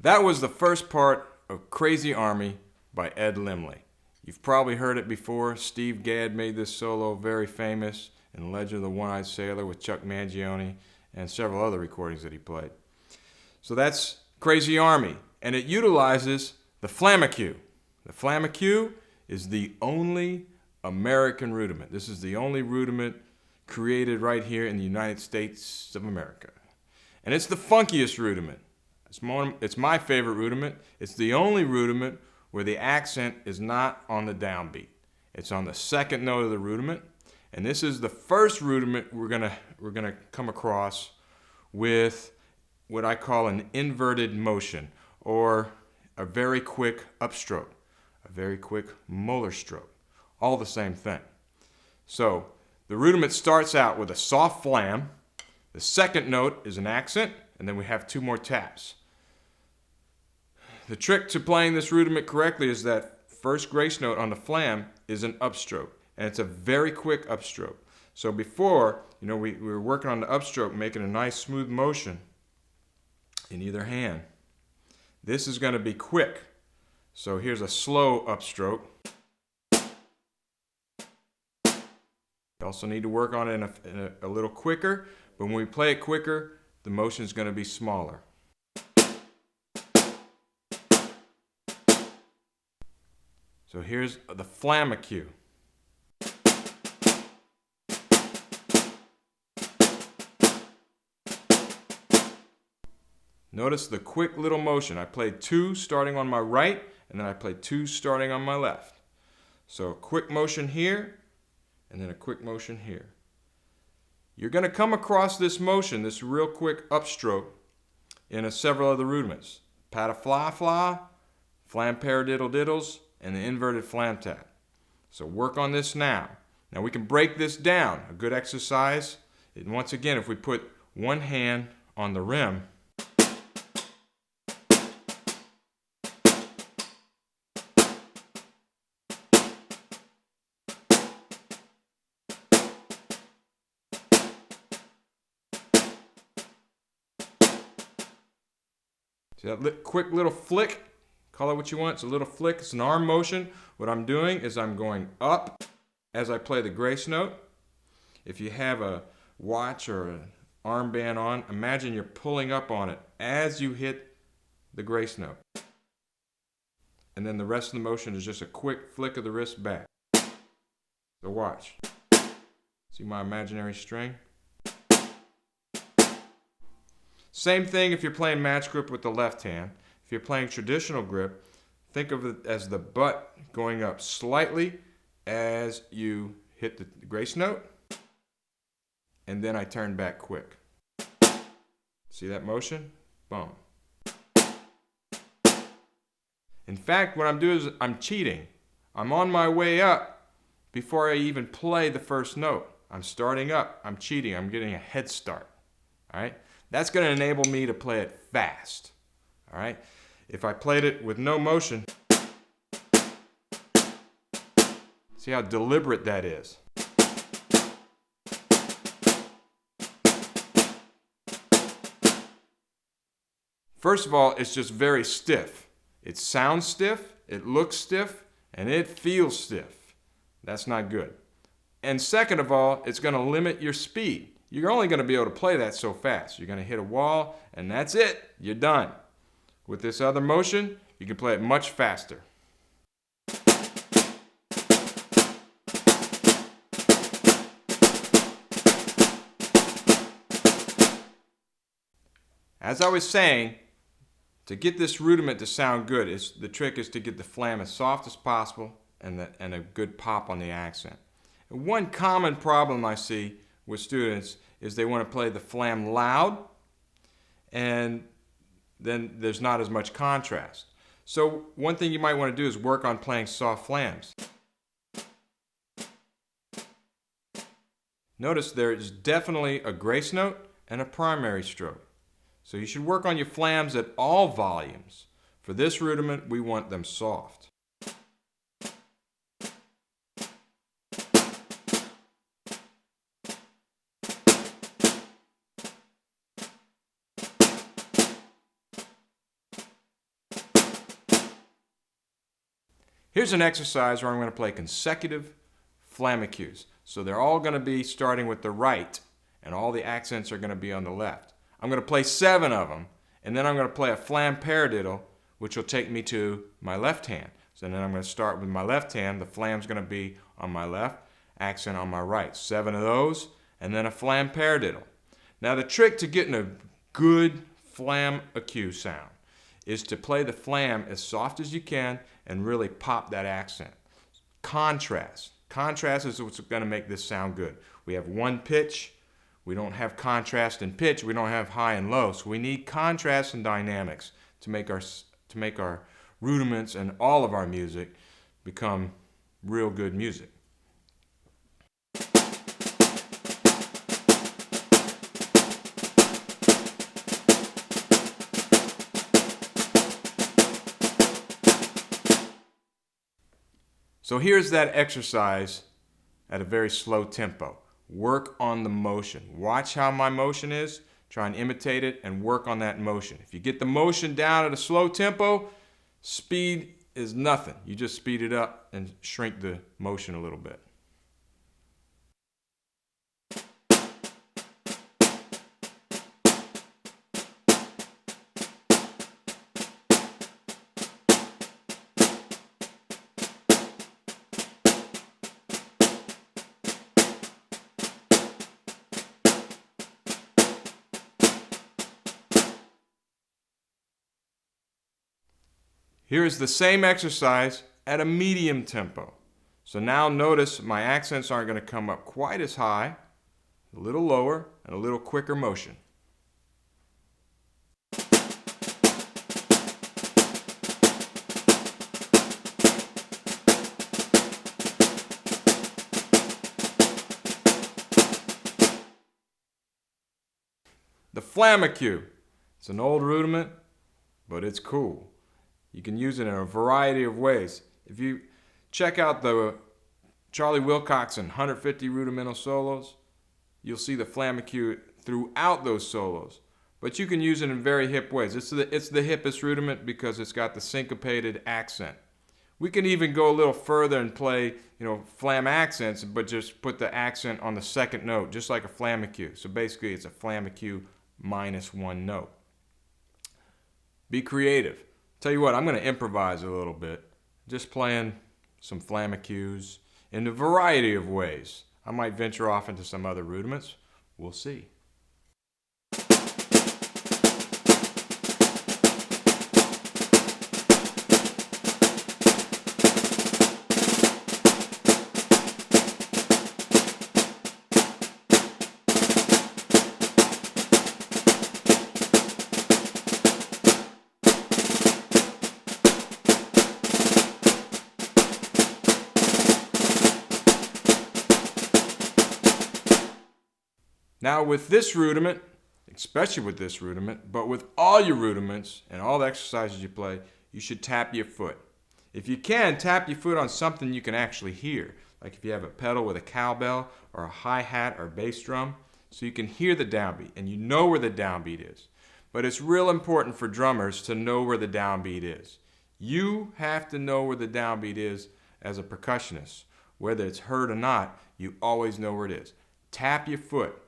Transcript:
That was the first part of Crazy Army by Ed Limley. You've probably heard it before. Steve Gadd made this solo very famous in Legend of the One-Eyed Sailor with Chuck Mangione and several other recordings that he played. So that's Crazy Army, and it utilizes the Flamacue. The Flamacue is the only American rudiment. This is the only rudiment created right here in the United States of America. And it's the funkiest rudiment. It's my favorite rudiment. It's the only rudiment where the accent is not on the downbeat. It's on the second note of the rudiment. And this is the first rudiment we're gonna come across with what I call an inverted motion, or a very quick upstroke, a very quick molar stroke. All the same thing. So the rudiment starts out with a soft flam. The second note is an accent, and then we have two more taps. The trick to playing this rudiment correctly is that first grace note on the flam is an upstroke, and it's a very quick upstroke. So before, we were working on the upstroke, making a nice smooth motion in either hand. This is going to be quick. So here's a slow upstroke. You also need to work on it a little quicker, but when we play it quicker, the motion is going to be smaller. So here's the Flamacue. Notice the quick little motion. I played two starting on my right, and then I played two starting on my left. So a quick motion here, and then a quick motion here. You're going to come across this motion, this real quick upstroke, in several other rudiments. Pat-a-fla-fla, flam-paradiddle-diddles, and the inverted flam tap. So work on this now. Now we can break this down. A good exercise. And once again, if we put one hand on the rim, see that quick little flick? Call it what you want. It's a little flick. It's an arm motion. What I'm doing is I'm going up as I play the grace note. If you have a watch or an armband on, imagine you're pulling up on it as you hit the grace note. And then the rest of the motion is just a quick flick of the wrist back. So watch. See my imaginary string? Same thing if you're playing match grip with the left hand. If you're playing traditional grip, think of it as the butt going up slightly as you hit the grace note, and then I turn back quick. See that motion? Boom. In fact, what I'm doing is I'm cheating. I'm on my way up before I even play the first note. I'm starting up. I'm cheating. I'm getting a head start. All right? That's going to enable me to play it fast. All right? If I played it with no motion, see how deliberate that is. First of all, it's just very stiff. It sounds stiff, it looks stiff, and it feels stiff. That's not good. And second of all, it's going to limit your speed. You're only going to be able to play that so fast. You're going to hit a wall, and that's it. You're done. With this other motion, you can play it much faster. As I was saying, to get this rudiment to sound good, the trick is to get the flam as soft as possible and a good pop on the accent. And one common problem I see with students is they want to play the flam loud, and then there's not as much contrast. So one thing you might want to do is work on playing soft flams. Notice there is definitely a grace note and a primary stroke. So you should work on your flams at all volumes. For this rudiment, we want them soft. here's an exercise where I'm going to play consecutive Flamacues. So they're all going to be starting with the right, and all the accents are going to be on the left. I'm going to play 7 of them, and then I'm going to play a flam paradiddle, which will take me to my left hand. So then I'm going to start with my left hand. The flam's going to be on my left, accent on my right. 7 of those, and then a flam paradiddle. Now the trick to getting a good Flamacue sound is to play the flam as soft as you can and really pop that accent. Contrast. Contrast is what's going to make this sound good. We have one pitch. We don't have contrast in pitch. We don't have high and low. So we need contrast and dynamics to make our rudiments and all of our music become real good music. So here's that exercise at a very slow tempo. Work on the motion. Watch how my motion is. Try and imitate it and work on that motion. If you get the motion down at a slow tempo, speed is nothing. You just speed it up and shrink the motion a little bit. Here is the same exercise at a medium tempo. So now notice my accents aren't going to come up quite as high, a little lower, and a little quicker motion. The Flamacue. It's an old rudiment, but it's cool. You can use it in a variety of ways. If you check out the Charlie Wilcoxon 150 rudimental solos, you'll see the Flamacue throughout those solos. But you can use it in very hip ways. It's the hippest rudiment because it's got the syncopated accent. We can even go a little further and play, flam accents, but just put the accent on the second note, just like a Flamacue. So basically, it's a Flamacue minus 1 note. Be creative. Tell you what, I'm going to improvise a little bit, just playing some Flamacues in a variety of ways. I might venture off into some other rudiments. We'll see. Now with this rudiment, especially with this rudiment, but with all your rudiments and all the exercises you play, you should tap your foot. If you can, tap your foot on something you can actually hear. Like if you have a pedal with a cowbell or a hi-hat or bass drum, so you can hear the downbeat and you know where the downbeat is. But it's real important for drummers to know where the downbeat is. You have to know where the downbeat is as a percussionist. Whether it's heard or not, you always know where it is. Tap your foot.